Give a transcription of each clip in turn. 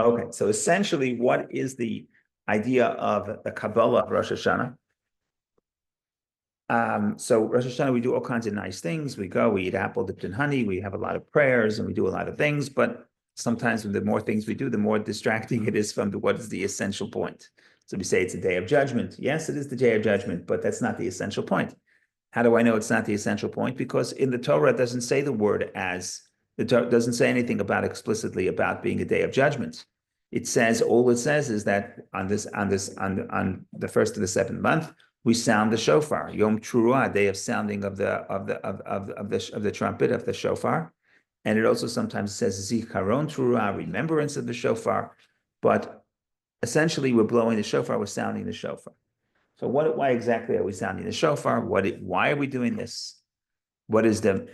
Okay, so essentially, what is the idea of the Kabbalah of Rosh Hashanah? So Rosh Hashanah, we do all kinds of nice things. We go, we eat apple dipped in honey, we have a lot of prayers, and we do a lot of things. But sometimes, the more things we do, the more distracting it is from what is the essential point. So we say it's a day of judgment. Yes, it is the day of judgment, but that's not the essential point. How do I know it's not the essential point? Because in the Torah, it doesn't say the word as the Torah doesn't say anything about explicitly about being a day of judgment. All it says is that on the first of the seventh month, we sound the shofar, Yom Teruah, day of sounding of the trumpet of the shofar, and it also sometimes says Zikaron Teruah, remembrance of the shofar, but essentially we're blowing the shofar, we're sounding the shofar. So why exactly are we sounding the shofar? Why are we doing this? What is the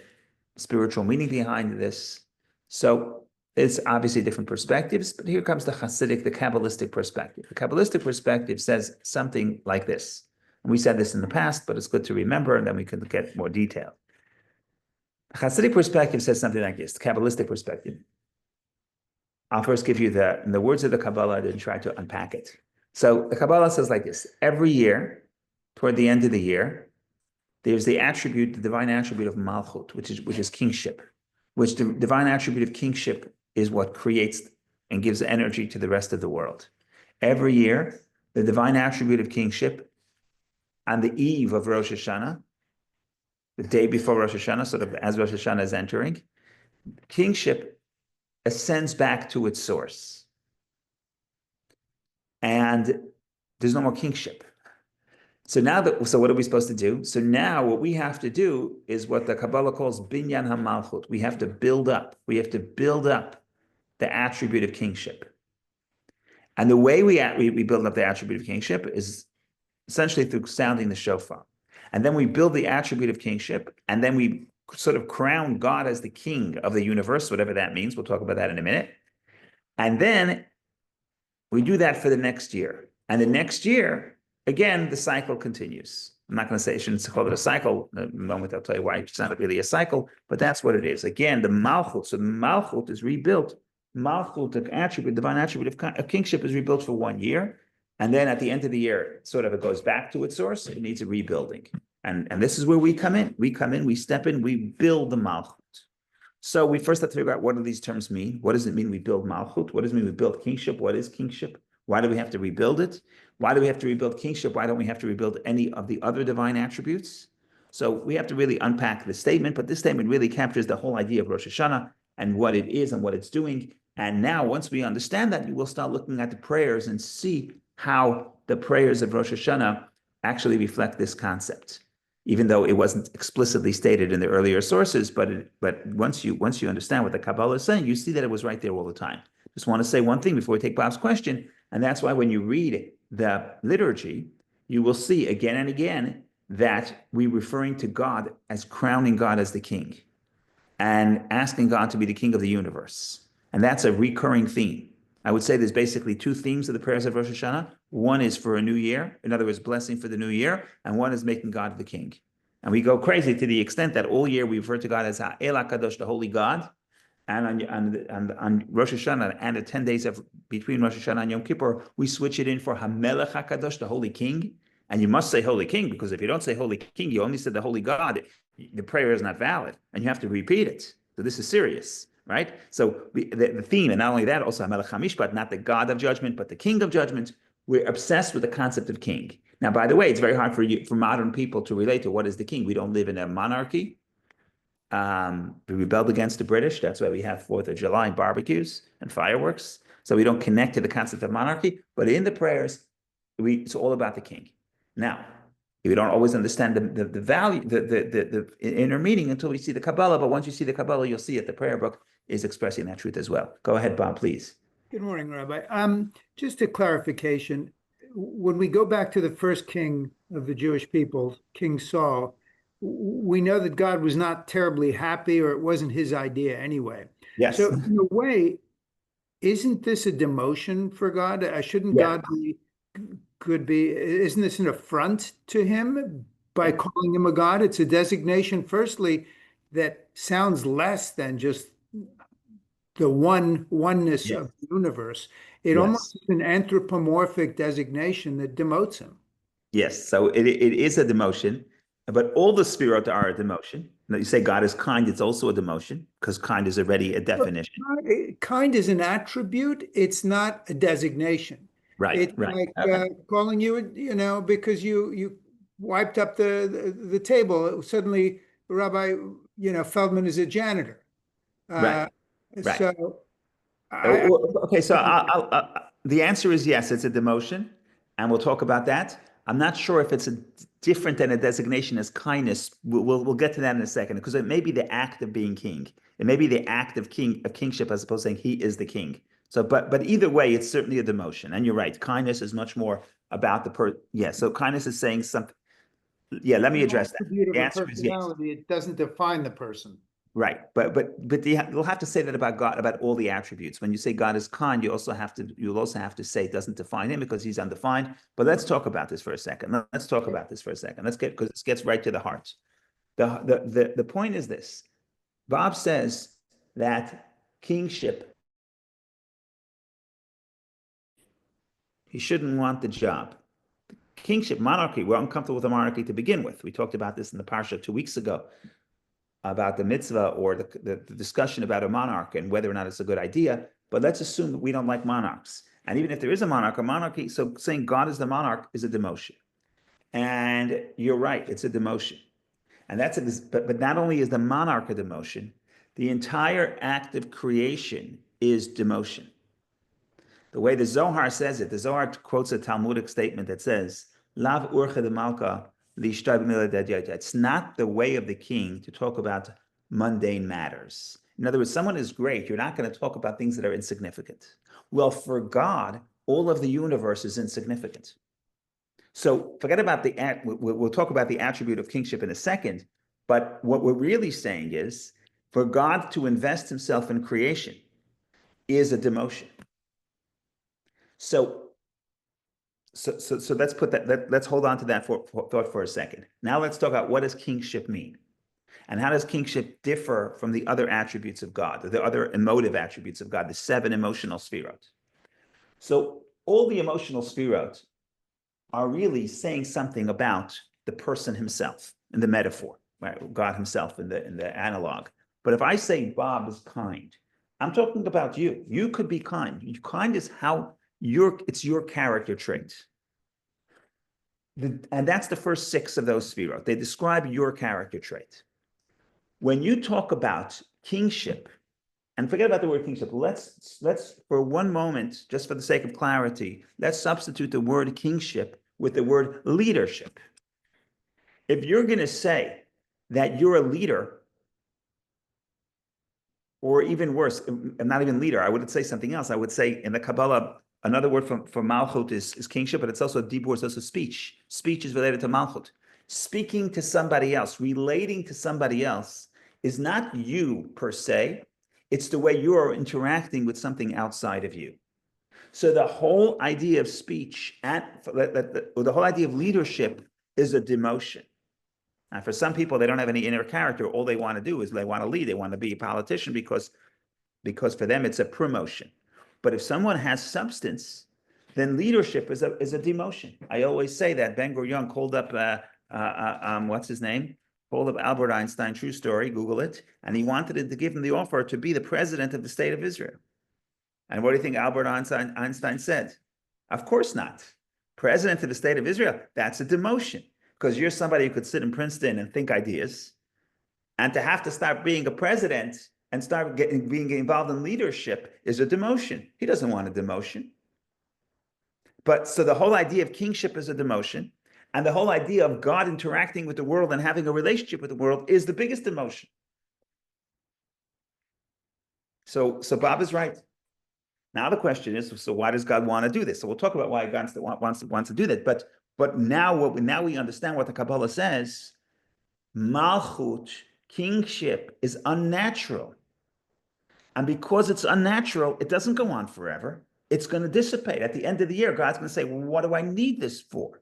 spiritual meaning behind this? So it's obviously different perspectives, but here comes the Hasidic, the Kabbalistic perspective. The Kabbalistic perspective says something like this. And we said this in the past, but it's good to remember, and then we can get more detail. The Hasidic perspective says something like this, the Kabbalistic perspective. I'll first give you in the words of the Kabbalah, and try to unpack it. So the Kabbalah says like this: every year, toward the end of the year, there's the divine attribute of Malchut, which is kingship, which the divine attribute of kingship is what creates and gives energy to the rest of the world. Every year, the divine attribute of kingship, on the eve of Rosh Hashanah, the day before Rosh Hashanah, sort of as Rosh Hashanah is entering, kingship ascends back to its source. And there's no more kingship. So what are we supposed to do? So now what we have to do is what the Kabbalah calls binyan hamalchut. We have to build up. We have to build up the attribute of kingship. And the way we build up the attribute of kingship is essentially through sounding the shofar. And then we build the attribute of kingship, and then we sort of crown God as the king of the universe, whatever that means. We'll talk about that in a minute. And then we do that for the next year. And the next year, again, the cycle continues. I'm not going to say I shouldn't call it a cycle. In a moment, I'll tell you why it's not really a cycle, but that's what it is. Again, the Malchut. So the Malchut is rebuilt. Malchut, the attribute, divine attribute of kingship, is rebuilt for 1 year. And then at the end of the year, sort of it goes back to its source. It needs a rebuilding. And this is where we come in. We step in, we build the Malchut. So we first have to figure out, what do these terms mean? What does it mean we build Malchut? What does it mean we build kingship? What is kingship? Why do we have to rebuild it? Why do we have to rebuild kingship? Why don't we have to rebuild any of the other divine attributes? So we have to really unpack the statement, but this statement really captures the whole idea of Rosh Hashanah and what it is and what it's doing. And now, once we understand that, you will start looking at the prayers and see how the prayers of Rosh Hashanah actually reflect this concept, even though it wasn't explicitly stated in the earlier sources. But once you understand what the Kabbalah is saying, you see that it was right there all the time. Just want to say one thing before we take Bob's question, and that's why when you read the liturgy, you will see again and again that we're referring to God as crowning God as the king and asking God to be the king of the universe. And that's a recurring theme. I would say there's basically two themes of the prayers of Rosh Hashanah. One is for a new year, in other words, blessing for the new year, and one is making God the king. And we go crazy to the extent that all year we refer to God as El HaKadosh, the holy God. And on Rosh Hashanah and the 10 days between Rosh Hashanah and Yom Kippur, we switch it in for HaMelech HaKadosh, the holy king. And you must say holy king, because if you don't say holy king, you only said the holy God, the prayer is not valid, and you have to repeat it. So this is serious. Right? So the theme, and not only that, also HaMelech HaMishpat, not the God of judgment, but the king of judgment. We're obsessed with the concept of king. Now, by the way, it's very hard for modern people to relate to what is the king. We don't live in a monarchy. We rebelled against the British. That's why we have 4th of July barbecues and fireworks. So we don't connect to the concept of monarchy. But in the prayers, it's all about the king. Now, we don't always understand the value, the inner meaning until we see the Kabbalah. But once you see the Kabbalah, you'll see it. The prayer book is expressing that truth as well. Go ahead, Bob, please. Good morning, Rabbi. Just a clarification. When we go back to the first king of the Jewish people, King Saul, we know that God was not terribly happy, or it wasn't his idea anyway. Yes. So in a way, isn't this a demotion for God? Shouldn't God isn't this an affront to him by calling him a God? It's a designation, firstly, that sounds less than just the oneness of universe. It Yes. almost is an anthropomorphic designation that demotes him. Yes. So it is a demotion, but all the spirot are a demotion. Now you say God is kind, it's also a demotion because kind is already a Look, definition. kind is an attribute, it's not a designation. Right, It's right. like Okay. calling you, because you wiped up the table. Suddenly, Rabbi, Feldman is a janitor. Right, Uh, right. so I Okay, so the answer is yes, it's a demotion, and we'll talk about that. I'm not sure if it's different than a designation as kindness. We'll get to that in a second, because it may be the act of being king. It may be the act of kingship as opposed to saying he is the king. So, but either way, it's certainly a demotion. And you're right, kindness is much more about Yeah, so kindness is saying something. Yeah, let me an address that. attribute of The a answer is yes. personality. It doesn't define the person. Right, but you'll have to say that about God, about all the attributes. When you say God is kind, you'll also have to say it doesn't define him because he's undefined. But let's talk about this for a second. Let's talk about this for a second. Because this gets right to the heart. The point is this: Bob says that kingship, he shouldn't want the job. Kingship, monarchy, we're uncomfortable with a monarchy to begin with. We talked about this in the parsha 2 weeks ago, about the mitzvah or the discussion about a monarch and whether or not it's a good idea. But let's assume that we don't like monarchs. And even if there is a monarchy, so saying God is the monarch is a demotion. And you're right, it's a demotion. And but not only is the monarch a demotion, the entire act of creation is demotion. The way the Zohar says it, the Zohar quotes a Talmudic statement that says, Lav urcha de malka. It's not the way of the king to talk about mundane matters. In other words, someone is great. You're not going to talk about things that are insignificant. Well, for God, all of the universe is insignificant. So forget about we'll talk about the attribute of kingship in a second. But what we're really saying is for God to invest himself in creation is a demotion. So let's put let's hold on to that thought for a second. Now let's talk about what does kingship mean? And how does kingship differ from the other attributes of God, the other emotive attributes of God, the 7 emotional spherot? So all the emotional spherot are really saying something about the person himself in the metaphor, right? God himself in the analog. But if I say Bob is kind, I'm talking about you. You could be kind. Kind is it's your character trait. And that's the first 6 of those spherot. They describe your character trait. When you talk about kingship, and forget about the word kingship, let's for one moment, just for the sake of clarity, let's substitute the word kingship with the word leadership. If you're going to say that you're a leader, or even worse, not even leader, I would say something else. I would say in the Kabbalah, another word for Malchut is kingship, but it's also dibur, it's also speech. Speech is related to Malchut. Speaking to somebody else, relating to somebody else is not you per se, it's the way you are interacting with something outside of you. So the whole idea of speech and the whole idea of leadership is a demotion. And for some people, they don't have any inner character. All they want to do is they want to lead. They want to be a politician because for them it's a promotion. But if someone has substance, then leadership is a demotion. I always say that Ben Gurion called up what's his name? Called up Albert Einstein. True story. Google it. And he wanted to give him the offer to be the president of the state of Israel. And what do you think Albert Einstein said? Of course not. President of the state of Israel, that's a demotion because you're somebody who could sit in Princeton and think ideas. And to have to start being a president and start being involved in leadership is a demotion. He doesn't want a demotion. But so the whole idea of kingship is a demotion. And the whole idea of God interacting with the world and having a relationship with the world is the biggest demotion. So Bob is right. Now the question is, so why does God want to do this? So we'll talk about why God wants to do that. But now we understand what the Kabbalah says. Malchut, kingship, is unnatural, and because it's unnatural, it doesn't go on forever. It's going to dissipate at the end of the year. God's going to say, well, "What do I need this for?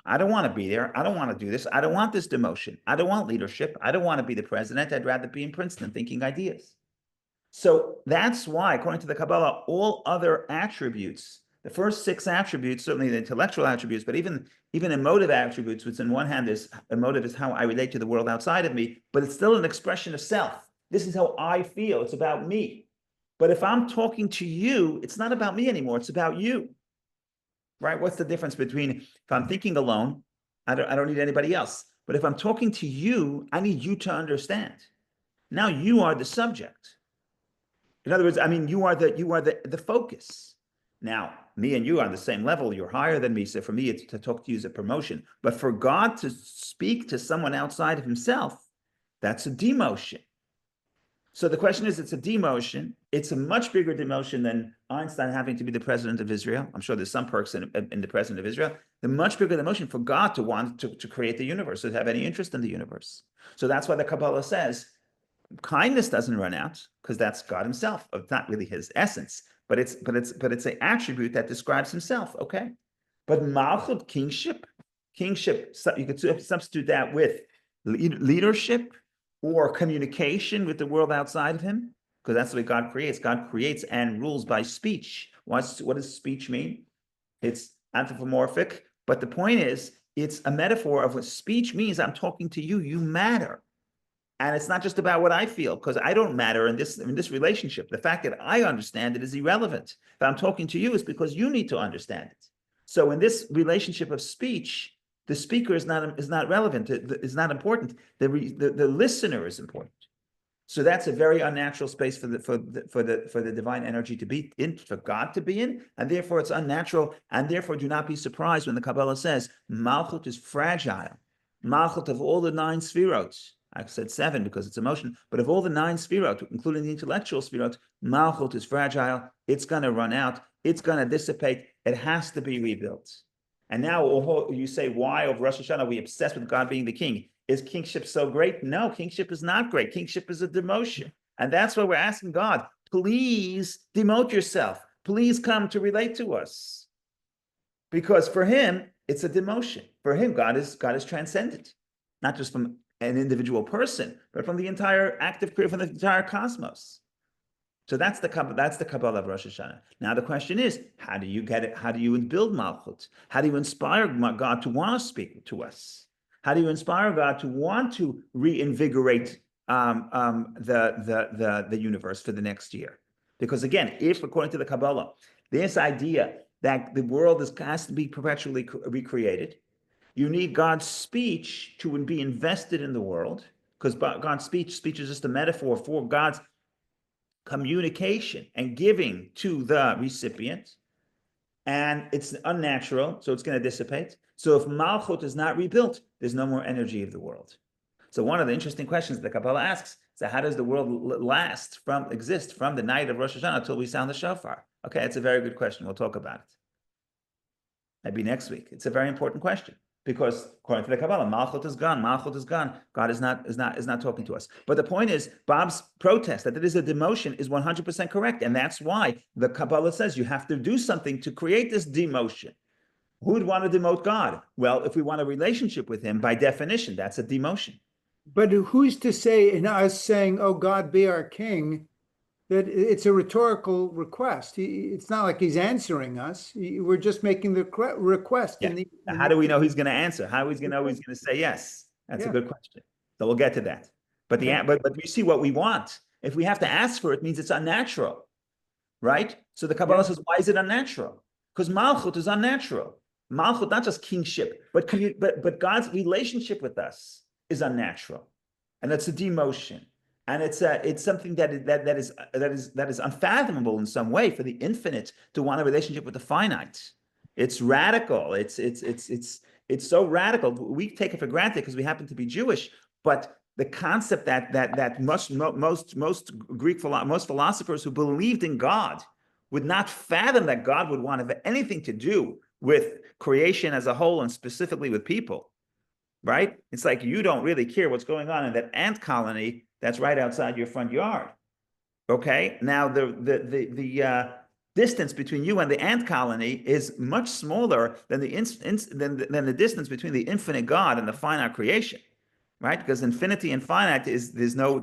I don't want to be there. I don't want to do this. I don't want this demotion. I don't want leadership. I don't want to be the president. I'd rather be in Princeton thinking ideas." So that's why, according to the Kabbalah, all other attributes, the first 6 attributes, certainly the intellectual attributes, but even emotive attributes, which in one hand is emotive is how I relate to the world outside of me, but it's still an expression of self. This is how I feel. It's about me. But if I'm talking to you, it's not about me anymore. It's about you, right? What's the difference between if I'm thinking alone, I don't need anybody else. But if I'm talking to you, I need you to understand. Now you are the subject. In other words, I mean, you are the focus. Now, me and you are on the same level. You're higher than me. So for me, it's to talk to you is a promotion. But for God to speak to someone outside of himself, that's a demotion. So the question is, it's a demotion. It's a much bigger demotion than Einstein having to be the president of Israel. I'm sure there's some perks in the president of Israel. The much bigger demotion for God to want to create the universe, to have any interest in the universe. So that's why the Kabbalah says, kindness doesn't run out because that's God himself. It's not really his essence, but it's an attribute that describes himself. Okay, but Malchut, kingship, you could substitute that with leadership or communication with the world outside of him, because that's the way God creates. God creates and rules by speech. What does speech mean? It's anthropomorphic, but the point is, it's a metaphor of what speech means. I'm talking to you. You matter. And it's not just about what I feel, because I don't matter in this relationship. The fact that I understand it is irrelevant. If I'm talking to you, it's because you need to understand it. So in this relationship of speech, the speaker is not relevant. Is not important. The listener is important. So that's a very unnatural space for the divine energy to be in, for God to be in, and therefore it's unnatural. And therefore, do not be surprised when the Kabbalah says Malchut is fragile. Malchut of all the 9 sefirot. I said 7 because it's emotion, but of all the 9 sefirot, including the intellectual sefirot, Malchut is fragile. It's going to run out. It's going to dissipate. It has to be rebuilt. And now you say, why over Rosh Hashanah are we obsessed with God being the king? Is kingship so great? No, kingship is not great. Kingship is a demotion. And that's why we're asking God, please demote yourself. Please come to relate to us. Because for him, it's a demotion. For him, God is transcendent, not just from an individual person, but from the entire active creation, from the entire cosmos. So that's the Kabbalah of Rosh Hashanah. Now the question is, how do you get it? How do you build Malchut? How do you inspire God to want to speak to us? How do you inspire God to want to reinvigorate the universe for the next year? Because again, if according to the Kabbalah, this idea that the world has to be perpetually recreated, you need God's speech to be invested in the world, because God's speech is just a metaphor for God's communication and giving to the recipient, and it's unnatural, so it's going to dissipate. So if Malchut is not rebuilt, there's no more energy of the world. So one of the interesting questions the Kabbalah asks is, how does the world exist from the night of Rosh Hashanah until we sound the shofar? Okay, it's a very good question. We'll talk about it. Maybe next week. It's a very important question. Because according to the Kabbalah, Malchut is gone. Malchut is gone. God is not talking to us. But the point is, Bob's protest that it is a demotion is 100% correct, and that's why the Kabbalah says you have to do something to create this demotion. Who would want to demote God? Well, if we want a relationship with Him, by definition, that's a demotion. But who's to say in us saying, "Oh God, be our King," that it's a rhetorical request? It's not like he's answering us. We're just making the request. Yeah. How do we know he's going to answer? How are we going to know he's going to say yes? That's a good question. So we'll get to that. But but we see what we want. If we have to ask for it, means it's unnatural, right? So the Kabbalah says, why is it unnatural? Because Malchut is unnatural. Malchut, not just kingship, but God's relationship with us is unnatural, and it's a demotion. And it's something that is unfathomable in some way for the infinite to want a relationship with the finite. It's radical. It's so radical. We take it for granted because we happen to be Jewish. But the concept that most philosophers who believed in God would not fathom that God would want to have anything to do with creation as a whole and specifically with people, right? It's like you don't really care what's going on in that ant colony that's right outside your front yard. Okay, now the distance between you and the ant colony is much smaller than than the distance between the infinite God and the finite creation, right? Because infinity and finite is there's no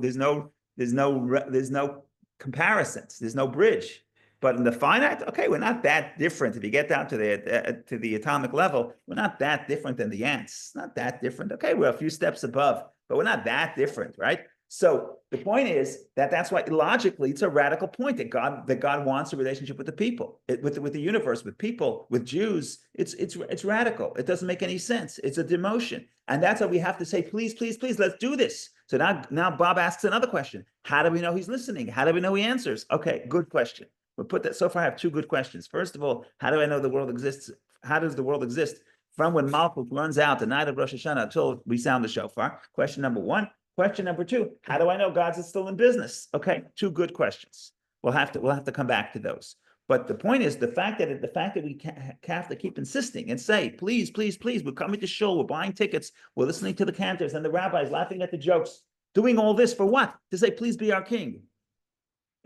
comparisons. There's no bridge. But in the finite, okay, we're not that different. If you get down to the atomic level, we're not that different than the ants. Not that different. Okay, we're a few steps above, but we're not that different, right? So the point is that's why logically it's a radical point that God wants a relationship with the people, with the universe, with people, with Jews. It's radical. It doesn't make any sense. It's a demotion, and that's why we have to say, please, please, please, let's do this. So now Bob asks another question. How do we know he's listening? How do we know he answers? Okay, good question. We'll put that. So far, I have two good questions. First of all, how do I know the world exists? How does the world exist from when Malchut runs out the night of Rosh Hashanah until we sound the shofar? Question number one. Question number two, how do I know God's still in business? Okay, two good questions. We'll have to come back to those. But the point is the fact that we have to keep insisting and say, please, please, please, we're coming to shul, we're buying tickets, we're listening to the cantors and the rabbis, laughing at the jokes, doing all this for what? To say, please be our king.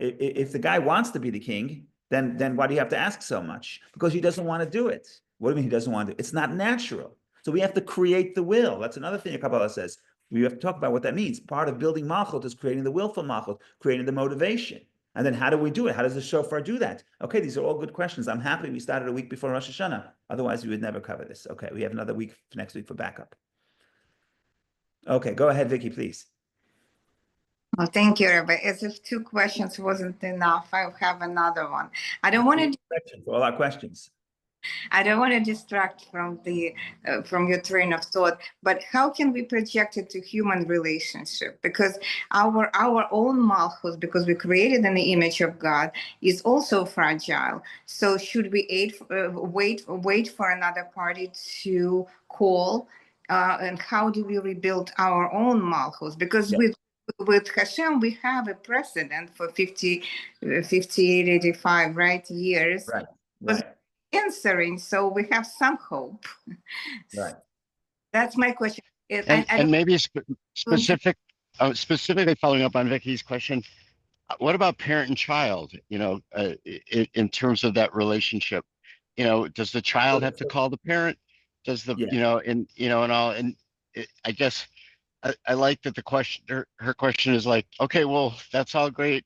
If the guy wants to be the king, then why do you have to ask so much? Because he doesn't want to do it. What do you mean he doesn't want to do it? It's not natural. So we have to create the will. That's another thing the Kabbalah says. We have to talk about what that means. Part of building Malchut is creating the willful Malchut, creating the motivation. And then how do we do it? How does the shofar do that? Okay, these are all good questions. I'm happy we started a week before Rosh Hashanah. Otherwise, we would never cover this. Okay, we have another week next week for backup. Okay, go ahead, Vicky, please. Well, thank you, Rabbi. As if two questions wasn't enough, I have another one. I don't want to. All our questions. I don't want to distract from your train of thought, but how can we project it to human relationship? Because our own Malchus, because we created in the image of God, is also fragile. So should we wait for another party to call? And how do we rebuild our own Malchus? Because with Hashem, we have a precedent for 58, 85, right, years. Right. Answering, so we have some hope. Right. That's my question. And maybe specifically following up on Vicky's question, what about parent and child? In terms of that relationship, does the child have to call the parent? Does the and all? And I guess I like that the question, her question is like, okay, well, that's all great,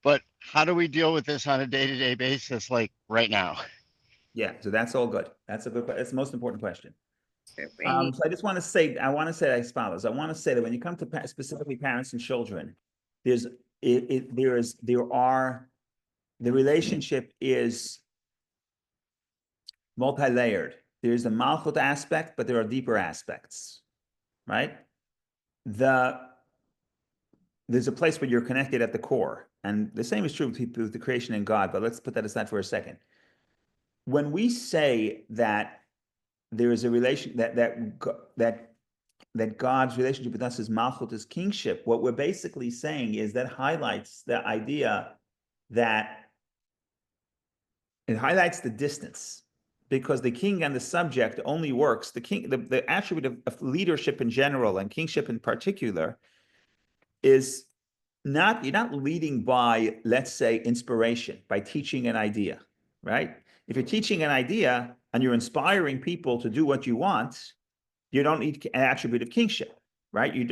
but how do we deal with this on a day-to-day basis, like right now? Yeah, so that's all good. That's the most important question. So I just want to say, as follows. I want to say that when you come to specifically parents and children, the relationship is multi-layered. There's a Malchut aspect, but there are deeper aspects, right? There's a place where you're connected at the core, and the same is true with the creation and God, but let's put that aside for a second. When we say that there is a relation that God's relationship with us is Malchut, is kingship, what we're basically saying is that highlights the idea that it highlights the distance, because the king and the subject only works. The attribute of leadership in general and kingship in particular is you're not leading by, let's say, inspiration, by teaching an idea, right? If you're teaching an idea and you're inspiring people to do what you want, you don't need an attribute of kingship, right? You're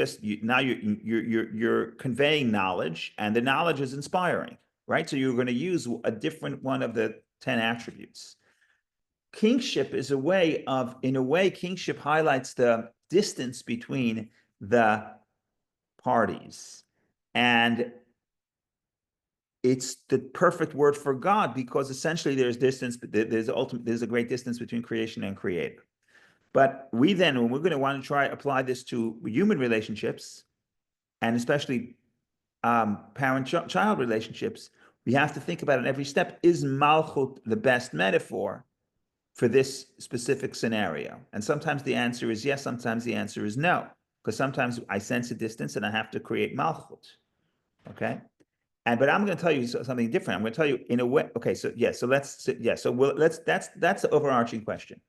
conveying knowledge, and the knowledge is inspiring, right? So you're going to use a different one of the 10 attributes. Kingship is kingship highlights the distance between the parties, and it's the perfect word for God, because essentially there's a great distance between creation and creator. But when we're going to want to try apply this to human relationships, and especially parent-child relationships, we have to think about it in every step. Is Malchut the best metaphor for this specific scenario? And sometimes the answer is yes, sometimes the answer is no, because sometimes I sense a distance and I have to create Malchut, okay? But I'm going to tell you something different. I'm going to tell you in a way. Okay, so that's the overarching question.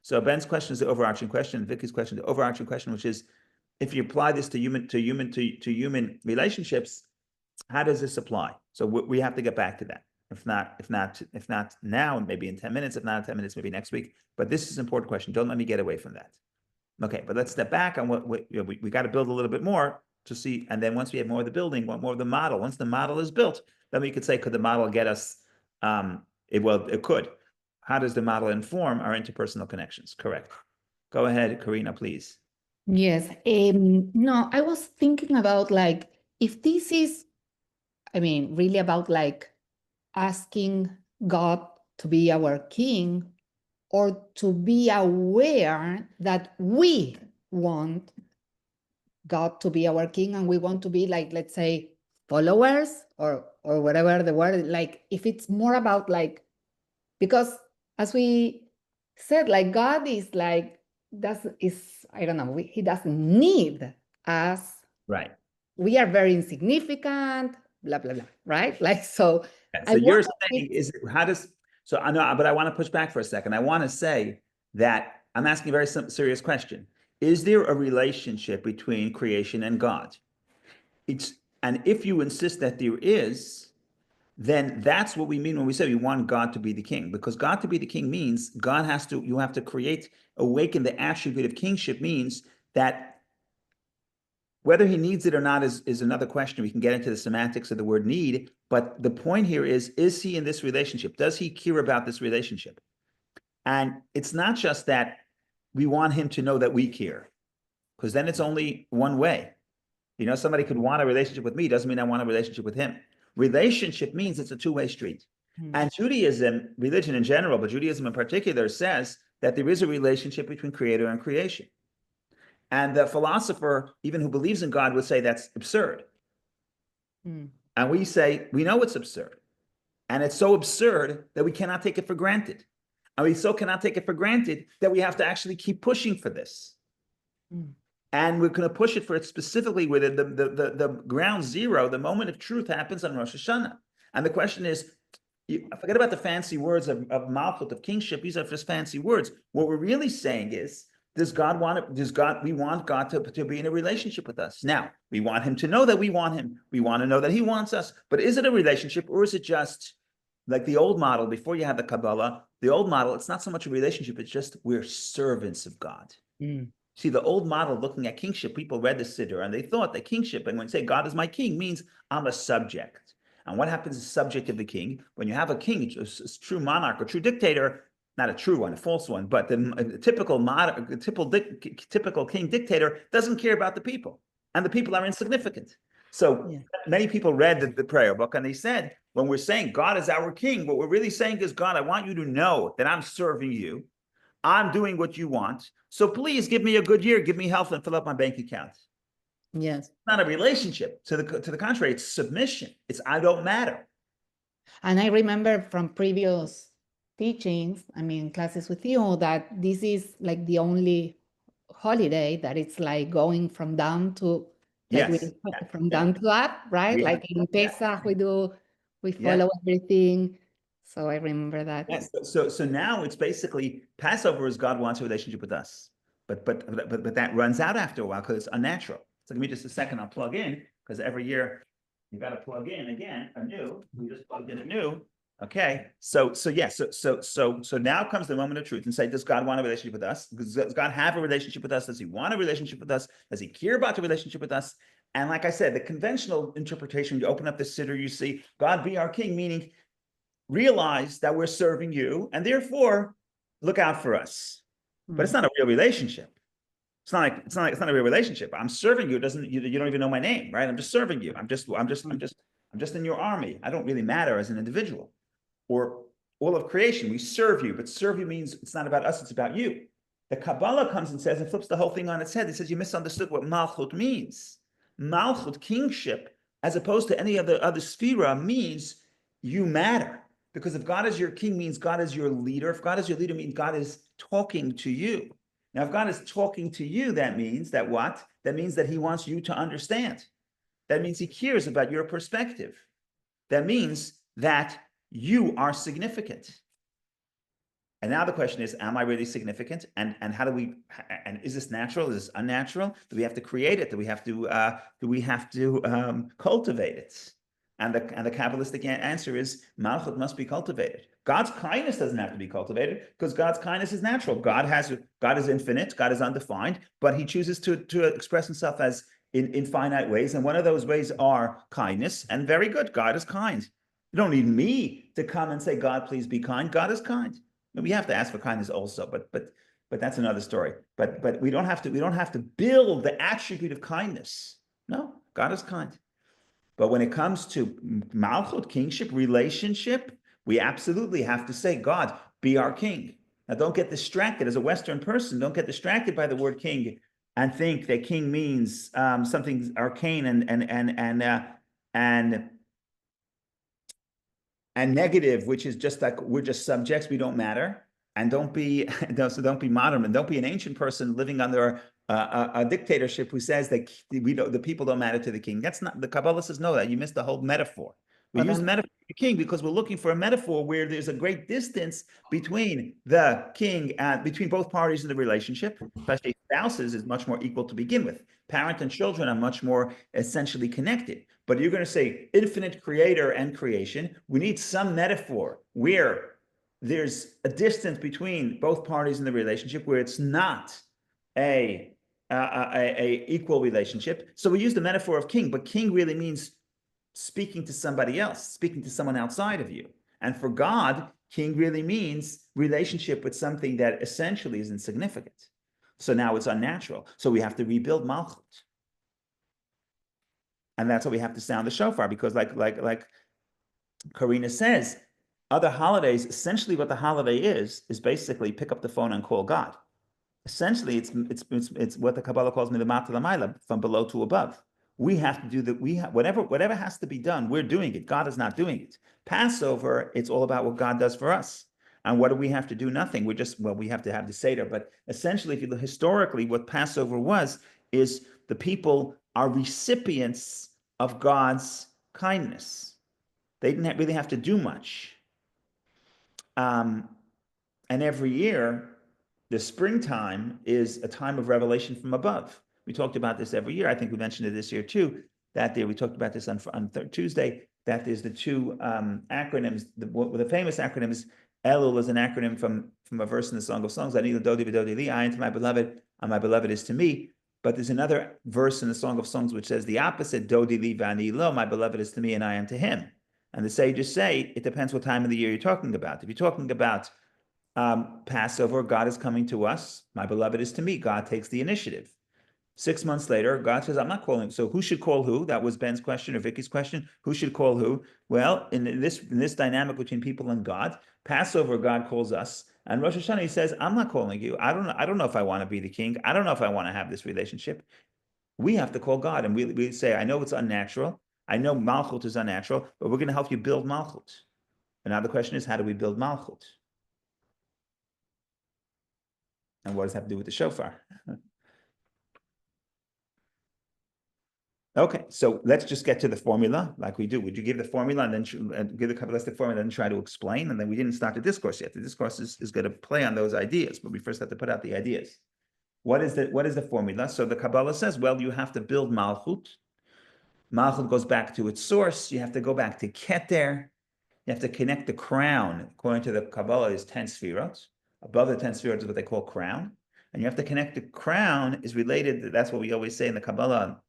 So Ben's question is the overarching question. Vicky's question, the overarching question, which is, if you apply this to human relationships, how does this apply? So we have to get back to that. If not now, maybe in 10 minutes. If not in 10 minutes, maybe next week. But this is an important question. Don't let me get away from that. Okay, but let's step back on what we got to build a little bit more to see, and then once we have more of the building, more of the model, once the model is built, then we could say, could the model get us, it could. How does the model inform our interpersonal connections? Correct. Go ahead, Karina, please. Yes. No, I was thinking about like, if this is, I mean, really about like asking God to be our king, or to be aware that we want God to be our king and we want to be like, let's say, followers or whatever the word, like if it's more about like, because as we said, like God is like, I don't know, he doesn't need us. Right. We are very insignificant, blah, blah, blah, right? Like, so. So you're saying, so I know, but I want to push back for a second. I want to say that I'm asking a very serious question. Is there a relationship between creation and God? And if you insist that there is, then that's what we mean when we say we want God to be the king, because God to be the king means you have to awaken the attribute of kingship, means that whether he needs it or not is another question. We can get into the semantics of the word need, but the point here is he in this relationship? Does he care about this relationship? And it's not just that we want him to know that we care, because then it's only one way. You know, somebody could want a relationship with me, doesn't mean I want a relationship with him. Relationship means it's a two-way street. And Judaism, religion in general, but Judaism in particular, says that there is a relationship between creator and creation. And the philosopher, even who believes in God, would say that's absurd. And we say, we know it's absurd. And it's so absurd that we cannot take it for granted. And we so cannot take it for granted that we have to actually keep pushing for this. And we're going to push it for it specifically where the ground zero, the moment of truth happens on Rosh Hashanah. And the question is, forget about the fancy words of Malchut, of kingship. These are just fancy words. What we're really saying is, we want God to be in a relationship with us. Now, we want him to know that we want him. We want to know that he wants us. But is it a relationship, or is it just like the old model before you had the Kabbalah? The old model, it's not so much a relationship, it's just we're servants of God. See, the old model looking at kingship, people read the Siddur and they thought that kingship, and when you say God is my king, means I'm a subject. And what happens is subject of the king? When you have a king, a true monarch or true dictator, not a true one, a false one, but the typical king dictator doesn't care about the people, and the people are insignificant. So many people read the prayer book and they said, when we're saying God is our king, what we're really saying is, God, I want you to know that I'm serving you. I'm doing what you want. So please give me a good year, give me health, and fill up my bank account. Yes. It's not a relationship. To the contrary, it's submission. It's I don't matter. And I remember from previous teachings, I mean, classes with you, that this is like the only holiday that it's like going from down to, like from down to up, right? Like in Pesach, we follow everything. So I remember that. Yes. So now it's basically Passover is God wants a relationship with us, but that runs out after a while because it's unnatural. So give me just a second. I'll plug in, because every year you got to plug in again anew. We just plugged in anew. Okay. So now comes the moment of truth and say, does God want a relationship with us? Does God have a relationship with us? Does he want a relationship with us? Does he care about the relationship with us? And like I said, the conventional interpretation, you open up the Siddur, you see God be our king, meaning realize that we're serving you and therefore look out for us. But it's not a real relationship. It's not a real relationship. I'm serving you. You don't even know my name, right? I'm just serving you. I'm just in your army. I don't really matter as an individual. Or all of creation, we serve you, but serve you means it's not about us, it's about you. The Kabbalah comes and says, and flips the whole thing on its head. It says you misunderstood what Malchut means. Malchut, kingship, as opposed to any other sphera, means you matter. Because if God is your king, means God is your leader. If God is your leader, means God is talking to you. Now, if God is talking to you, that means that what? That means that he wants you to understand. That means he cares about your perspective. That means that you are significant. And now the question is, am I really significant? And how do we, and is this natural? Is this unnatural? Do we have to create it? Do we have to cultivate it? And the Kabbalistic answer is Malchut must be cultivated. God's kindness doesn't have to be cultivated because God's kindness is natural. God is infinite, God is undefined, but he chooses to express himself as in finite ways. And one of those ways are kindness, and very good, God is kind. You don't need me to come and say, God, please be kind. God is kind. We have to ask for kindness also, but that's another story. But we don't have to build the attribute of kindness. No, God is kind. But when it comes to Malchut, kingship, relationship, we absolutely have to say, God, be our king. Now, don't get distracted as a Western person. Don't get distracted by the word king and think that king means something arcane and negative, which is just like we're just subjects, we don't matter. And don't be modern, and don't be an ancient person living under a dictatorship who says that the people don't matter to the king. That's not, the Kabbalah says no, that you missed the whole metaphor. We use the metaphor of the king because we're looking for a metaphor where there's a great distance between the king and between both parties in the relationship, especially spouses is much more equal to begin with. Parent and children are much more essentially connected. But you're going to say infinite creator and creation. We need some metaphor where there's a distance between both parties in the relationship where it's not a equal relationship. So we use the metaphor of king, but king really means speaking to somebody else, speaking to someone outside of you. And for God, king really means relationship with something that essentially is insignificant. So now it's unnatural. So we have to rebuild Malchut. And that's why we have to sound the shofar, because like Karina says, other holidays, essentially what the holiday is basically pick up the phone and call God. Essentially, it's what the Kabbalah calls milamata l'mayla, from below to above. We have to do whatever has to be done, we're doing it. God is not doing it. Passover, it's all about what God does for us. And what do we have to do? Nothing. We have to have the Seder. But essentially, if you look historically, what Passover is the people are recipients of God's kindness. They didn't really have to do much. And every year, the springtime is a time of revelation from above. We talked about this every year. I think we mentioned it this year too. That day we talked about this on Tuesday. That there's the two acronyms. The famous acronym is Elul is an acronym from a verse in the Song of Songs. Ani l'dodi v'dodi li, I am to my beloved, and my beloved is to me. But there's another verse in the Song of Songs which says the opposite, Dodi li v'ani lo, my beloved is to me and I am to him. And the sages say it depends what time of the year you're talking about. If you're talking about Passover, God is coming to us. My beloved is to me. God takes the initiative. 6 months later, God says, I'm not calling. So who should call who? That was Ben's question or Vicky's question. Who should call who? Well, in this dynamic between people and God, Passover, God calls us. And Rosh Hashanah, he says, I'm not calling you. I don't know if I want to be the king. I don't know if I want to have this relationship. We have to call God. And we say, I know it's unnatural. I know Malchut is unnatural, but we're going to help you build Malchut. And now the question is, how do we build Malchut? And what does that have to do with the shofar? Okay, so let's just get to the formula like we do. Would you give the formula and then give the Kabbalistic formula and then try to explain? And then we didn't start the discourse yet. The discourse is going to play on those ideas, but we first have to put out the ideas. What is the formula? So the Kabbalah says, well, you have to build Malchut. Malchut goes back to its source. You have to go back to Keter. You have to connect the crown. According to the Kabbalah, is 10 sefirot. Above the 10 sefirot is what they call crown. And you have to connect the crown is related. That's what we always say in the Kabbalah.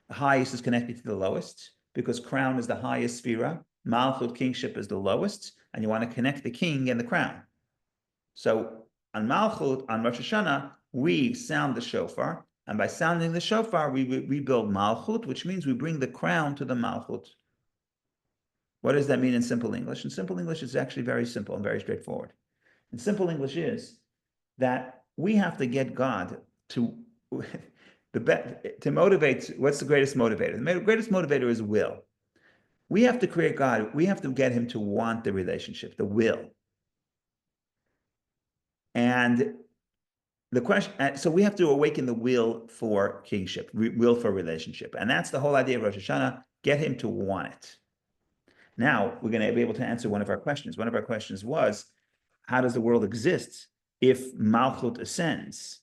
The highest is connected to the lowest because crown is the highest sefira. Malchut, kingship, is the lowest. And you want to connect the king and the crown. So on Malchut, on Rosh Hashanah, we sound the shofar. And by sounding the shofar, we build Malchut, which means we bring the crown to the Malchut. What does that mean in simple English? In simple English, it's actually very simple and very straightforward. In simple English is that we have to get God to motivate. What's the greatest motivator? The greatest motivator is will. We have to create God. We have to get him to want the relationship, the will. And the question, so we have to awaken the will for kingship, will for relationship. And that's the whole idea of Rosh Hashanah, get him to want it. Now, we're going to be able to answer one of our questions. One of our questions was, how does the world exist if Malchut ascends?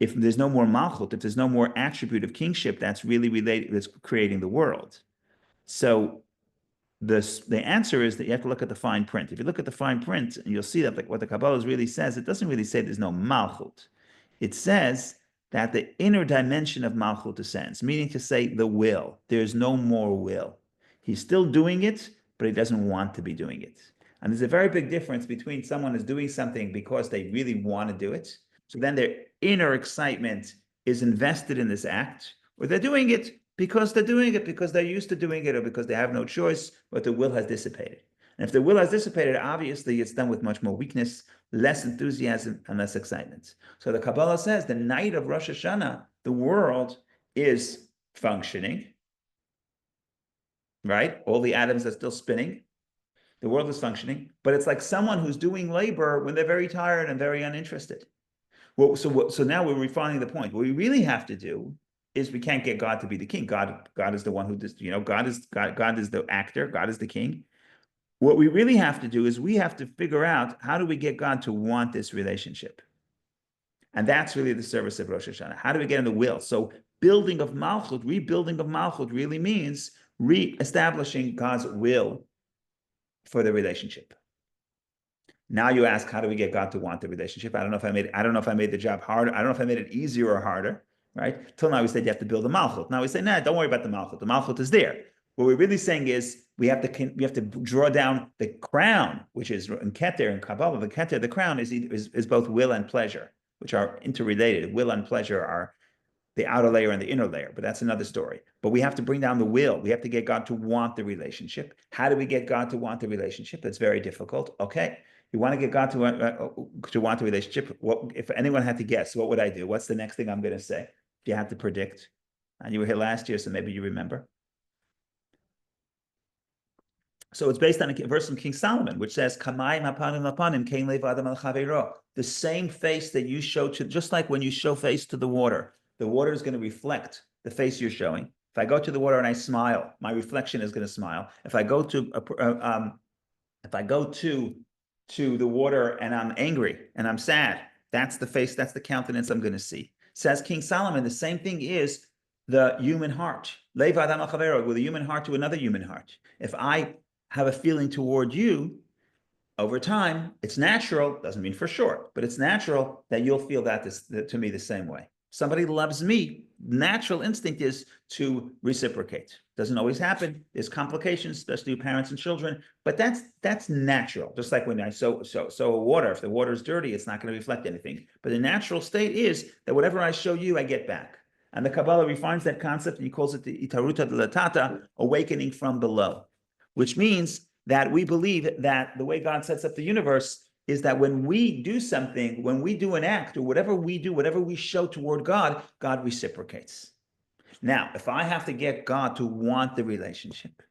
If there's no more Malchut, if there's no more attribute of kingship that's really related, that's creating the world. So the answer is that you have to look at the fine print. If you look at the fine print, and you'll see that like what the Kabbalah really says, it doesn't really say there's no Malchut. It says that the inner dimension of Malchut ascends, meaning to say the will. There's no more will. He's still doing it, but he doesn't want to be doing it. And there's a very big difference between someone who's doing something because they really want to do it. So then their inner excitement is invested in this act, or they're doing it because they're used to doing it, or because they have no choice, but the will has dissipated. And if the will has dissipated, obviously it's done with much more weakness, less enthusiasm, and less excitement. So the Kabbalah says the night of Rosh Hashanah, the world is functioning, right? All the atoms are still spinning. The world is functioning, but it's like someone who's doing labor when they're very tired and very uninterested. Well, so now we're refining the point. What we really have to do is we can't get God to be the king. God is the one who does, God is the actor, God is the king. What we really have to do is we have to figure out, how do we get God to want this relationship? And that's really the service of Rosh Hashanah. How do we get in the will? So rebuilding of Malchut really means re-establishing God's will for the relationship. Now you ask, how do we get God to want the relationship? I don't know if I made the job harder. I don't know if I made it easier or harder, right? Till now we said you have to build a Malchut. Now we say, nah, don't worry about the Malchut. The Malchut is there. What we're really saying is we have to draw down the crown, which is in Keter and Kabbalah. The crown is both will and pleasure, which are interrelated. Will and pleasure are the outer layer and the inner layer, but that's another story. But we have to bring down the will. We have to get God to want the relationship. How do we get God to want the relationship? That's very difficult. Okay, you want to get God to want the relationship. If anyone had to guess, what would I do? What's the next thing I'm going to say? If you had to predict, and you were here last year, so maybe you remember. So it's based on a verse from King Solomon, which says, "Kamayim hapanim lapanim kein lev adam al chaveiro." The same face that you show to, just like when you show face to the water is going to reflect the face you're showing. If I go to the water and I smile, my reflection is going to smile. If I go to the water and I'm angry and I'm sad, that's the face, that's the countenance I'm going to see. Says King Solomon, the same thing is the human heart. Lev adam al chaveiro, with a human heart to another human heart. If I have a feeling toward you, over time, it's natural, doesn't mean for sure, but it's natural that you'll feel that to me the same way. Somebody loves me, natural instinct is to reciprocate. Doesn't always happen. There's complications, especially with parents and children, but that's natural. Just like when I sow water, if the water is dirty, it's not going to reflect anything. But the natural state is that whatever I show you, I get back. And the Kabbalah refines that concept and he calls it the itaruta delatata, awakening from below, which means that we believe that the way God sets up the universe is that when we do something, when we do an act, or whatever we do, whatever we show toward God, God reciprocates. Now, if I have to get God to want the relationship,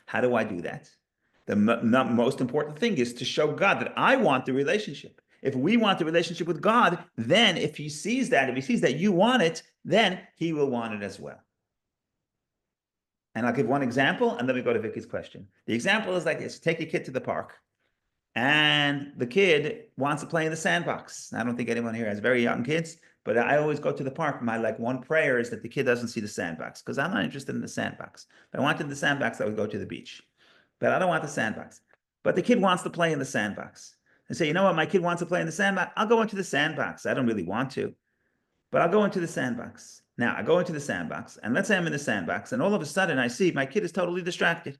how do I do that? The most important thing is to show God that I want the relationship. If we want the relationship with God, then if he sees that you want it, then he will want it as well. And I'll give one example, and then we go to Vicky's question. The example is like this. Take your kid to the park, and the kid wants to play in the sandbox. I don't think anyone here has very young kids, but I always go to the park. My one prayer is that the kid doesn't see the sandbox, because I'm not interested in the sandbox. If I wanted the sandbox, I would go to the beach. But I don't want the sandbox. But the kid wants to play in the sandbox. And say, you know what, my kid wants to play in the sandbox. I'll go into the sandbox. I don't really want to, but I'll go into the sandbox. Now, I go into the sandbox, and let's say I'm in the sandbox, and all of a sudden I see my kid is totally distracted.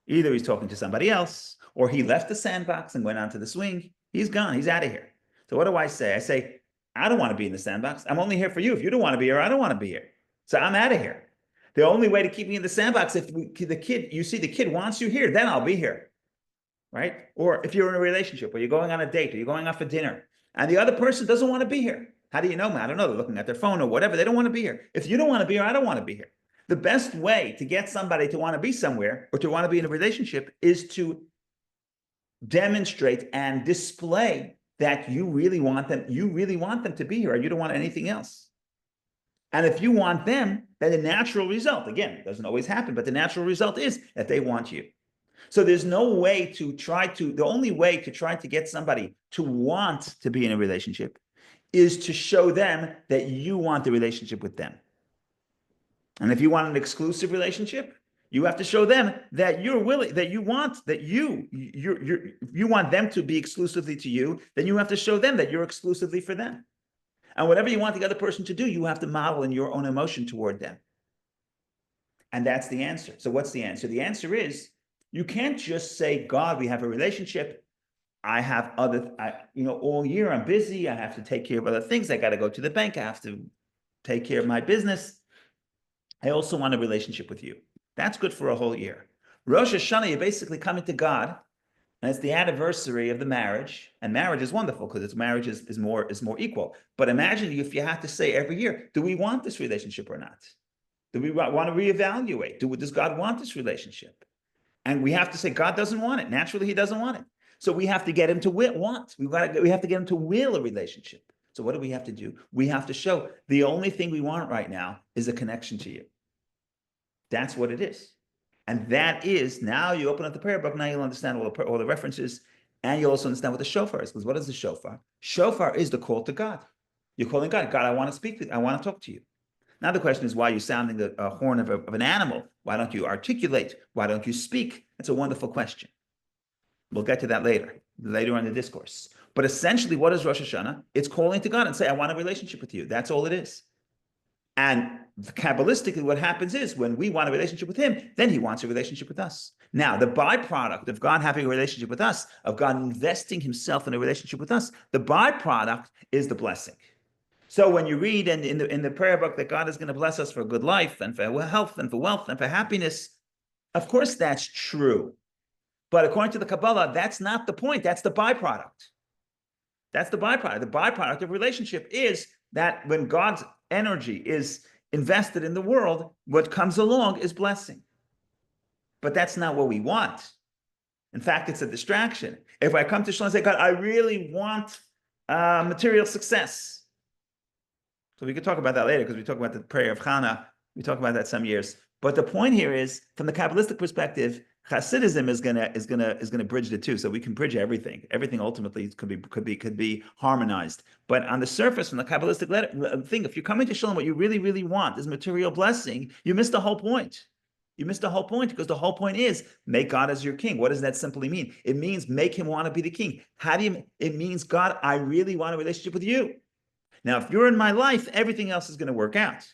Either he's talking to somebody else, or he left the sandbox and went onto the swing. He's gone. He's out of here. So what do I say? I say, I don't want to be in the sandbox. I'm only here for you. If you don't want to be here, I don't want to be here. So I'm out of here. The only way to keep me in the sandbox, if you see the kid wants you here, then I'll be here, right? Or if you're in a relationship, or you're going on a date, or you're going out for dinner, and the other person doesn't want to be here. How do you know, man? I don't know. They're looking at their phone or whatever. They don't want to be here. If you don't want to be here, I don't want to be here. The best way to get somebody to want to be somewhere or to want to be in a relationship is to demonstrate and display that you really want them to be here, and you don't want anything else. And if you want them, then the natural result, again, it doesn't always happen, but the natural result is that they want you. So there's no way the only way to try to get somebody to want to be in a relationship is to show them that you want the relationship with them. And if you want an exclusive relationship, you have to show them that you're willing, that you want them to be exclusively to you, then you have to show them that you're exclusively for them. And whatever you want the other person to do, you have to model in your own emotion toward them. And that's the answer. So what's the answer? The answer is You can't just say, God, we have a relationship. I have all year I'm busy. I have to take care of other things. I got to go to the bank. I have to take care of my business. I also want a relationship with you. That's good for a whole year. Rosh Hashanah, you're basically coming to God, and it's the anniversary of the marriage. And marriage is wonderful because marriage is more equal. But imagine if you had to say every year, do we want this relationship or not? Do we want to reevaluate? Does God want this relationship? And we have to say God doesn't want it. Naturally, he doesn't want it. So we have to get him to want. We have to get him to will a relationship. So what do we have to do? We have to show the only thing we want right now is a connection to you. That's what it is. And that is, now you open up the prayer book, now you'll understand all the references, and you'll also understand what the shofar is. Because what is the shofar? Shofar is the call to God. You're calling God. God, I want to speak to you. I want to talk to you. Now the question is, why are you sounding the horn of an animal? Why don't you articulate? Why don't you speak? That's a wonderful question. We'll get to that later in the discourse. But essentially, what is Rosh Hashanah? It's calling to God and say, I want a relationship with you. That's all it is. And Kabbalistically, what happens is when we want a relationship with him, then he wants a relationship with us. Now, the byproduct of God having a relationship with us, of God investing himself in a relationship with us, the byproduct is the blessing. So when you read in the prayer book that God is going to bless us for a good life and for health and for wealth and for happiness, of course that's true. But according to the Kabbalah, that's not the point. That's the byproduct. That's the byproduct. The byproduct of relationship is that when God's energy is invested in the world, what comes along is blessing. But that's not what we want. In fact, it's a distraction. If I come to Shalom and say, God, I really want material success. So we could talk about that later because we talk about the prayer of Hannah. We talk about that some years. But the point here is, from the Kabbalistic perspective, Hasidism is gonna bridge the two, so we can bridge everything. Everything ultimately could be harmonized. But on the surface, from the Kabbalistic thing, if you're coming to Shalom, what you really, really want is material blessing, you missed the whole point. You missed the whole point because the whole point is make God as your king. What does that simply mean? It means make him want to be the king. It means, God, I really want a relationship with you. Now, if you're in my life, everything else is going to work out.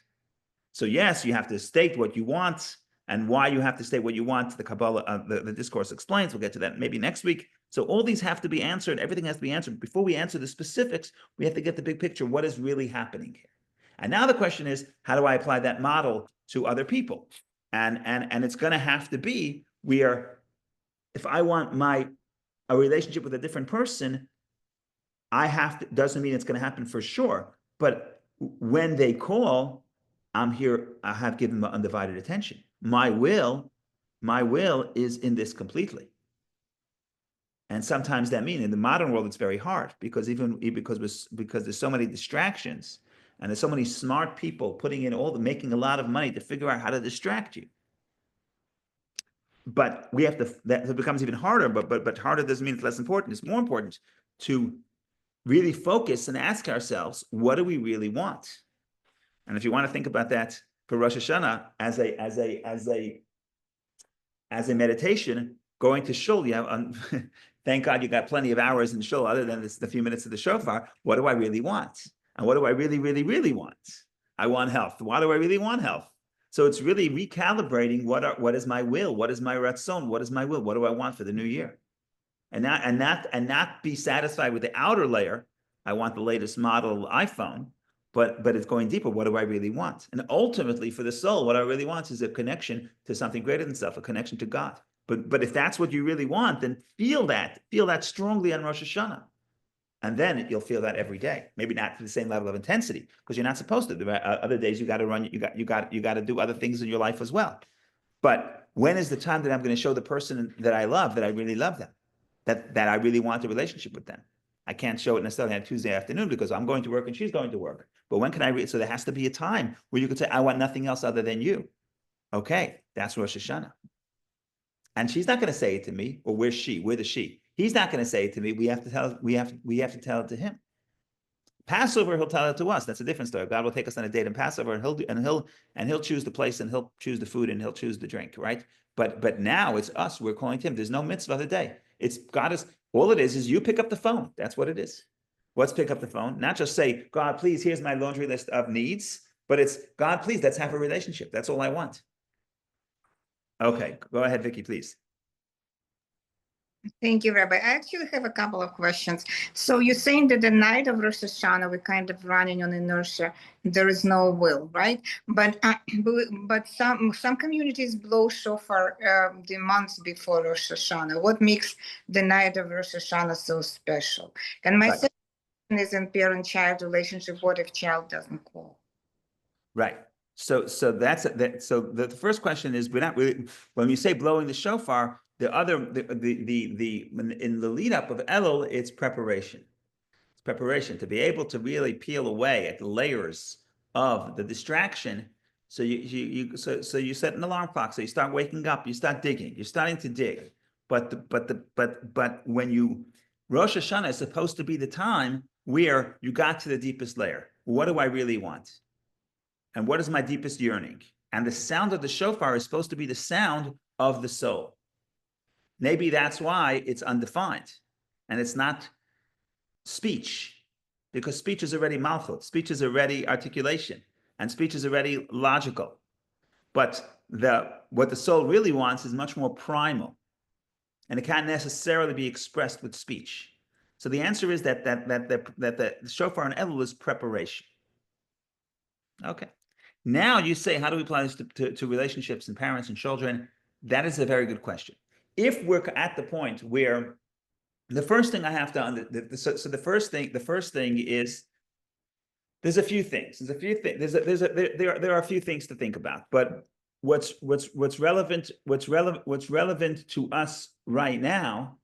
So yes, you have to state what you want and why you have to state what you want. The Kabbalah, the discourse explains. We'll get to that maybe next week. So all these have to be answered. Everything has to be answered. Before we answer the specifics, we have to get the big picture. What is really happening here? And now the question is, how do I apply that model to other people? And it's going to have to be if I want a relationship with a different person, doesn't mean it's going to happen for sure. But when they call, I'm here, I have given them undivided attention. My will is in this completely. And sometimes that means in the modern world, it's very hard because there's so many distractions and there's so many smart people making a lot of money to figure out how to distract you. But that becomes even harder, but harder doesn't mean it's less important. It's more important to really focus and ask ourselves, what do we really want? And if you want to think about that for Rosh Hashanah as a meditation, going to shul, thank God you got plenty of hours in shul other than the few minutes of the shofar. What do I really want? And what do I really, really, really want? I want health. Why do I really want health? So it's really recalibrating what is my will? What is my ratzon? What is my will? What do I want for the new year? And not be satisfied with the outer layer. I want the latest model iPhone, but it's going deeper. What do I really want? And ultimately, for the soul, what I really want is a connection to something greater than self, a connection to God. But if that's what you really want, then feel that strongly on Rosh Hashanah, and then you'll feel that every day. Maybe not to the same level of intensity, because you're not supposed to. There are other days you got to run. You got to do other things in your life as well. But when is the time that I'm going to show the person that I love that I really love them? That I really want a relationship with them. I can't show it necessarily on Tuesday afternoon because I'm going to work and she's going to work. But when can I so there has to be a time where you could say, I want nothing else other than you. Okay, that's Rosh Hashanah. And she's not going to say it to me, or we're the she. He's not going to say it to me. We have to tell it to him. Passover, he'll tell it to us. That's a different story. God will take us on a date in Passover, and he'll choose the place, and he'll choose the food, and he'll choose the drink, right? But now it's us. We're calling to him. There's no mitzvah of the day. All it is you pick up the phone. That's what it is. What's pick up the phone? Not just say, God, please, here's my laundry list of needs, but it's, God, please, let's have a relationship. That's all I want. Okay, go ahead, Vicky, please. Thank you, Rabbi. I actually have a couple of questions. So you're saying that the night of Rosh Hashanah, we're kind of running on inertia. There is no will, right? But some communities blow shofar the months before Rosh Hashanah. What makes the night of Rosh Hashanah so special? And my Right. second question is in parent-child relationship. What if child doesn't call? Right. So that's that. So the first question is, we're not really, when you say blowing the shofar, the in the lead up of Elul, it's preparation. It's preparation to be able to really peel away at the layers of the distraction. So you set an alarm clock. So you start waking up. You start digging. You're starting to dig. But when you Rosh Hashanah is supposed to be the time where you got to the deepest layer. What do I really want? And what is my deepest yearning? And the sound of the shofar is supposed to be the sound of the soul. Maybe that's why it's undefined and it's not speech, because speech is already malchut, speech is already articulation, and speech is already logical. But what the soul really wants is much more primal, and it can't necessarily be expressed with speech. So the answer is that the shofar and Elul is preparation. Okay. Now you say, how do we apply this to relationships and parents and children? That is a very good question. If we're at the point where the first thing I have to the first thing is there's a few things. There are a few things to think about, but what's relevant to us right now.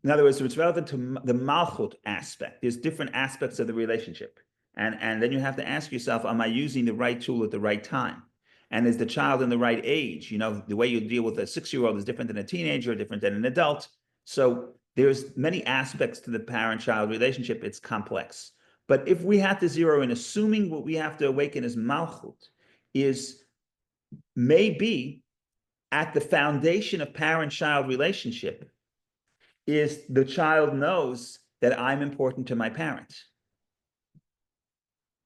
In other words, what's relevant to the Malchut aspect. There's different aspects of the relationship. And then you have to ask yourself, am I using the right tool at the right time? And is the child in the right age? You know, the way you deal with a 6-year-old is different than a teenager, different than an adult. So there's many aspects to the parent-child relationship. It's complex. But if we had to zero in, assuming what we have to awaken as Malchut is maybe at the foundation of parent-child relationship is the child knows that I'm important to my parents.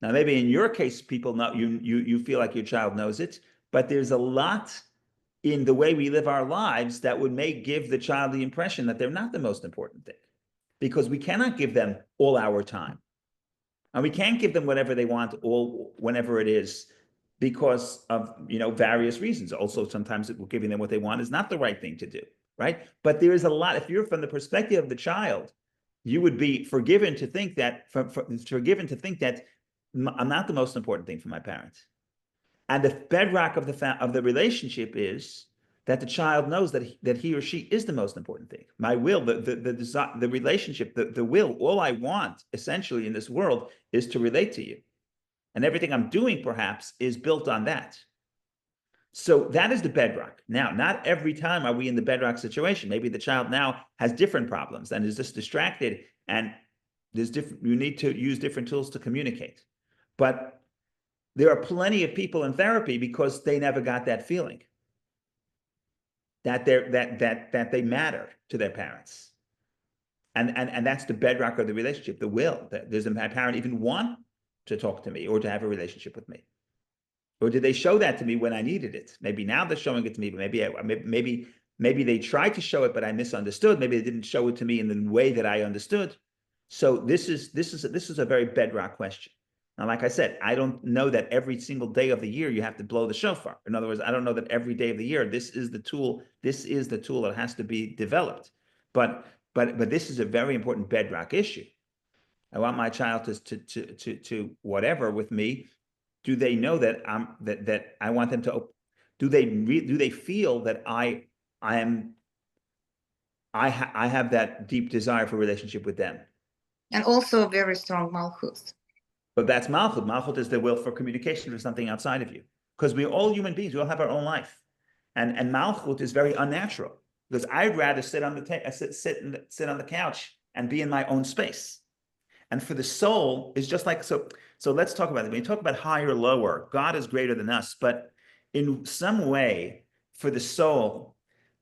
Now, maybe in your case, people know you feel like your child knows it, but there's a lot in the way we live our lives that would give the child the impression that they're not the most important thing, because we cannot give them all our time, and we can't give them whatever they want whenever it is, because of various reasons. Also, sometimes giving them what they want is not the right thing to do, right? But there is a lot. If you're from the perspective of the child, you would be forgiven to think that I'm not the most important thing for my parents. And the bedrock of the relationship is that the child knows that he or she is the most important thing. My will, the relationship, the will, all I want essentially in this world is to relate to you. And everything I'm doing perhaps is built on that. So that is the bedrock. Now, not every time are we in the bedrock situation. Maybe the child now has different problems and is just distracted, and you need to use different tools to communicate. But there are plenty of people in therapy because they never got that feeling that they matter to their parents. And that's the bedrock of the relationship, the will. Does my parent even want to talk to me or to have a relationship with me? Or did they show that to me when I needed it? Maybe now they're showing it to me, but maybe they tried to show it, but I misunderstood. Maybe they didn't show it to me in the way that I understood. So this is a very bedrock question. Now, like I said, I don't know that every single day of the year you have to blow the shofar. In other words, I don't know that every day of the year this is the tool that has to be developed. But this is a very important bedrock issue. I want my child to whatever with me. Do they know that that I want them to? Do they feel that I have that deep desire for relationship with them? And also a very strong Malchut. But that's Malchut. Malchut is the will for communication for something outside of you. Because we're all human beings. We all have our own life. And Malchut is very unnatural. Because I'd rather sit on the couch and be in my own space. And for the soul, is just like, so let's talk about it. When you talk about higher, lower, God is greater than us. But in some way, for the soul,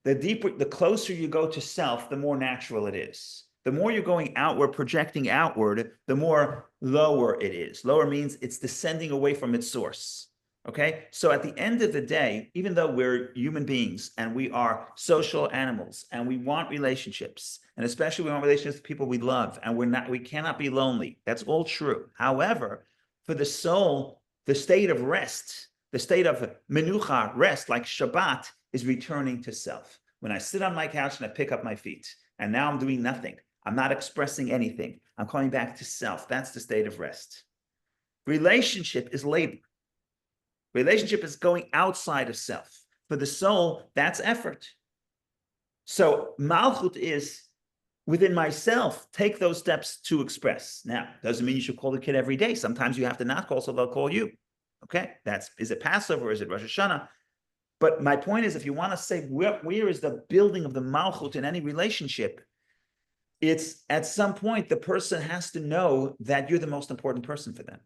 the closer you go to self, the more natural it is. The more you're going outward, projecting outward, the more lower it is. Lower means it's descending away from its source. Okay, so at the end of the day, even though we're human beings and we are social animals and we want relationships, and especially we want relationships with people we love, and we cannot be lonely. That's all true. However, for the soul, the state of rest, the state of menucha, rest, like Shabbat, is returning to self. When I sit on my couch and I pick up my feet, and now I'm doing nothing, I'm not expressing anything, I'm coming back to self. That's the state of rest. Relationship is labor. Relationship is going outside of self. For the soul, that's effort. So Malchut is within myself, take those steps to express. Now, doesn't mean you should call the kid every day. Sometimes you have to not call, so they'll call you. Okay, is it Passover? Is it Rosh Hashanah? But my point is, if you want to say where is the building of the Malchut in any relationship, it's at some point the person has to know that you're the most important person for them.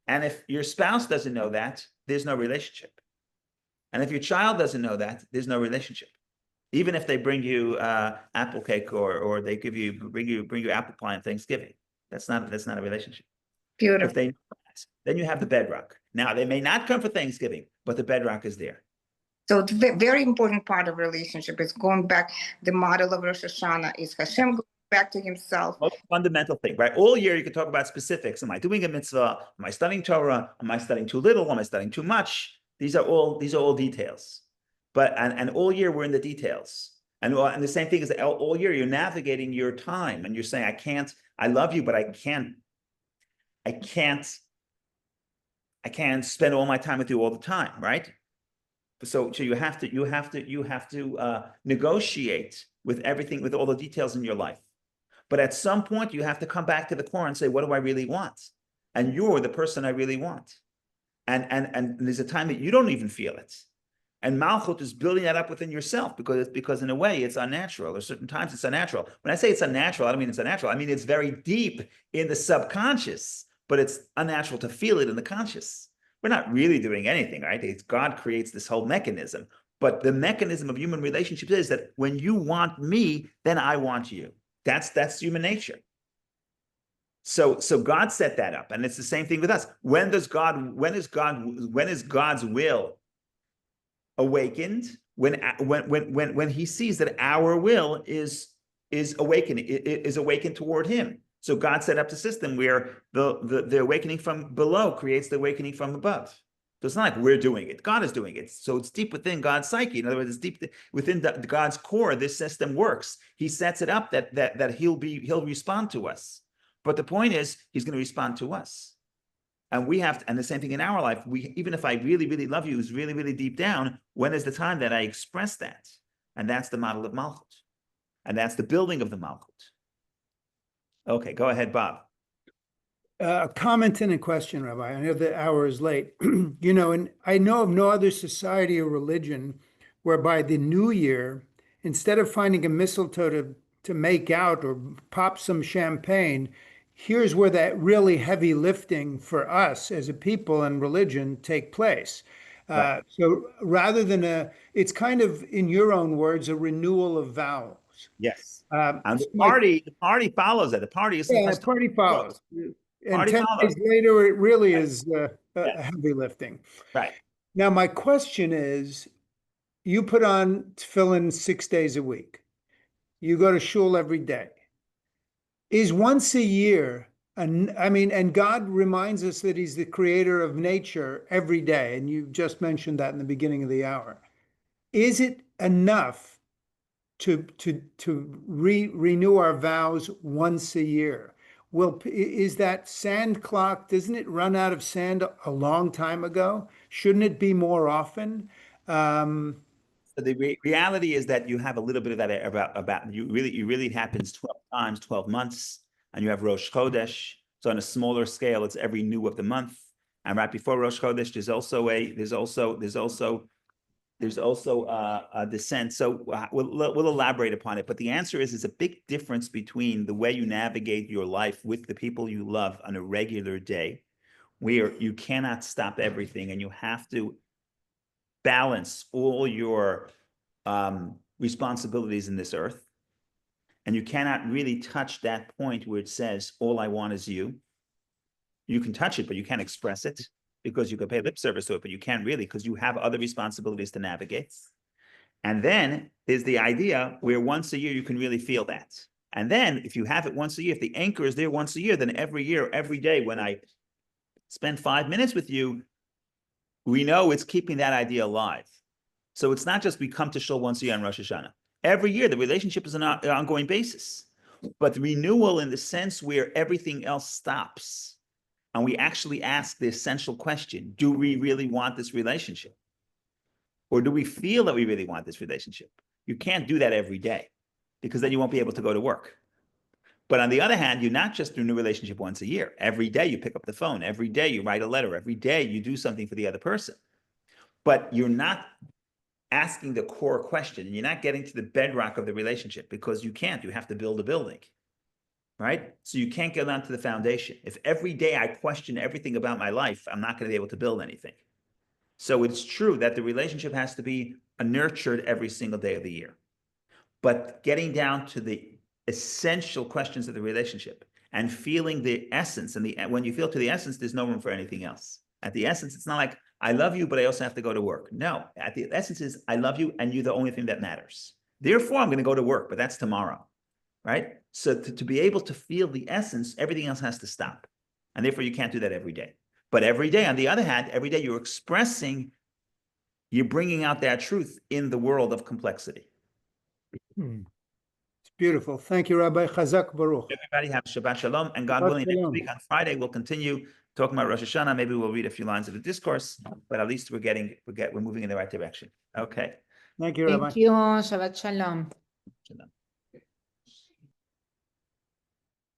And if your spouse doesn't know that, there's no relationship. And if your child doesn't know that, there's no relationship. Even if they bring you apple cake or they bring you apple pie on Thanksgiving, that's not a relationship. Beautiful. If they know that, then you have the bedrock. Now they may not come for Thanksgiving, but the bedrock is there. So it's a very important part of relationship is going back. The model of Rosh Hashanah is Hashem going back to himself. Most fundamental thing, right? All year you can talk about specifics. Am I doing a mitzvah? Am I studying Torah? Am I studying too little? Am I studying too much? These are all details. But and all year we're in the details. And the same thing is all year you're navigating your time and you're saying, I love you, but I can't spend all my time with you all the time, right? So you have to negotiate with everything, with all the details in your life. But at some point, you have to come back to the core and say, what do I really want? And you're the person I really want. And there's a time that you don't even feel it. And Malchut is building that up within yourself because in a way it's unnatural. There's certain times it's unnatural. When I say it's unnatural, I don't mean it's unnatural. I mean it's very deep in the subconscious, but it's unnatural to feel it in the conscious. We're not really doing anything, right? It's God creates this whole mechanism. But the mechanism of human relationships is that when you want me, then I want you. That's human nature. So God set that up, and it's the same thing with us. When is God's will awakened? When he sees that our will is awakened toward him. So God set up the system where the awakening from below creates the awakening from above. So it's not like we're doing it. God is doing it. So it's deep within God's psyche. In other words, it's deep within God's core. This system works. He sets it up that he'll respond to us. But the point is, he's going to respond to us. And we have to, and the same thing in our life. Even if I really, really love you, is really, really deep down, when is the time that I express that? And that's the model of Malchut. And that's the building of the Malchut. Okay, go ahead, Bob. A comment and a question, Rabbi. I know the hour is late. And I know of no other society or religion whereby the new year, instead of finding a mistletoe to make out or pop some champagne, here's where that really heavy lifting for us as a people and religion take place. Right. So rather than it's kind of, in your own words, a renewal of vows. Yes. And the party follows that. The party is the party follows. And 10 days later, it really is a heavy lifting. Right. Now, my question is, you put on tefillin 6 days a week. You go to shul every day. Is once a year, and God reminds us that he's the creator of nature every day, and you just mentioned that in the beginning of the hour. Is it enough to renew our vows once a year? Is that sand clock, doesn't it run out of sand a long time ago? Shouldn't it be more often? So the reality is that you have a little bit of that about you really happens 12 times, 12 months, and you have Rosh Chodesh. So on a smaller scale, it's every new of the month. And right before Rosh Chodesh, there's also a descent. So we'll elaborate upon it. But the answer is, there's a big difference between the way you navigate your life with the people you love on a regular day, where you cannot stop everything and you have to balance all your responsibilities in this earth. And you cannot really touch that point where it says, all I want is you. You can touch it, but you can't express it. because you could pay lip service to it, but you can't really because you have other responsibilities to navigate. And then there's the idea where once a year you can really feel that. And then if you have it once a year, if the anchor is there once a year, then every year, every day when I spend 5 minutes with you, we know it's keeping that idea alive. So it's not just we come to shul once a year on Rosh Hashanah. Every year, the relationship is on an ongoing basis. But the renewal in the sense where everything else stops, and we actually ask the essential question, do we really want this relationship? Or do we feel that we really want this relationship? You can't do that every day because then you won't be able to go to work. But on the other hand, you not just do a new relationship once a year. Every day you pick up the phone. Every day you write a letter. Every day you do something for the other person. But you're not asking the core question, and you're not getting to the bedrock of the relationship because you can't. You have to build a building, right? So you can't get onto the foundation. If every day I question everything about my life, I'm not going to be able to build anything. So it's true that the relationship has to be nurtured every single day of the year. But getting down to the essential questions of the relationship and feeling the essence, and when you feel to the essence, there's no room for anything else. At the essence, it's not like, I love you, but I also have to go to work. No, at the essence is, I love you, and you're the only thing that matters. Therefore, I'm going to go to work, but that's tomorrow, right? So to be able to feel the essence, everything else has to stop. And therefore, you can't do that every day. But every day, on the other hand, every day you're expressing, you're bringing out that truth in the world of complexity. It's beautiful. Thank you, Rabbi. Chazak Baruch. Everybody have Shabbat Shalom, and God Shabbat willing, next Shalom. week on Friday, we'll continue talking about Rosh Hashanah. Maybe we'll read a few lines of the discourse, but at least we're moving in the right direction. Okay. Thank you, Rabbi. Thank you. Shabbat Shalom. Shalom.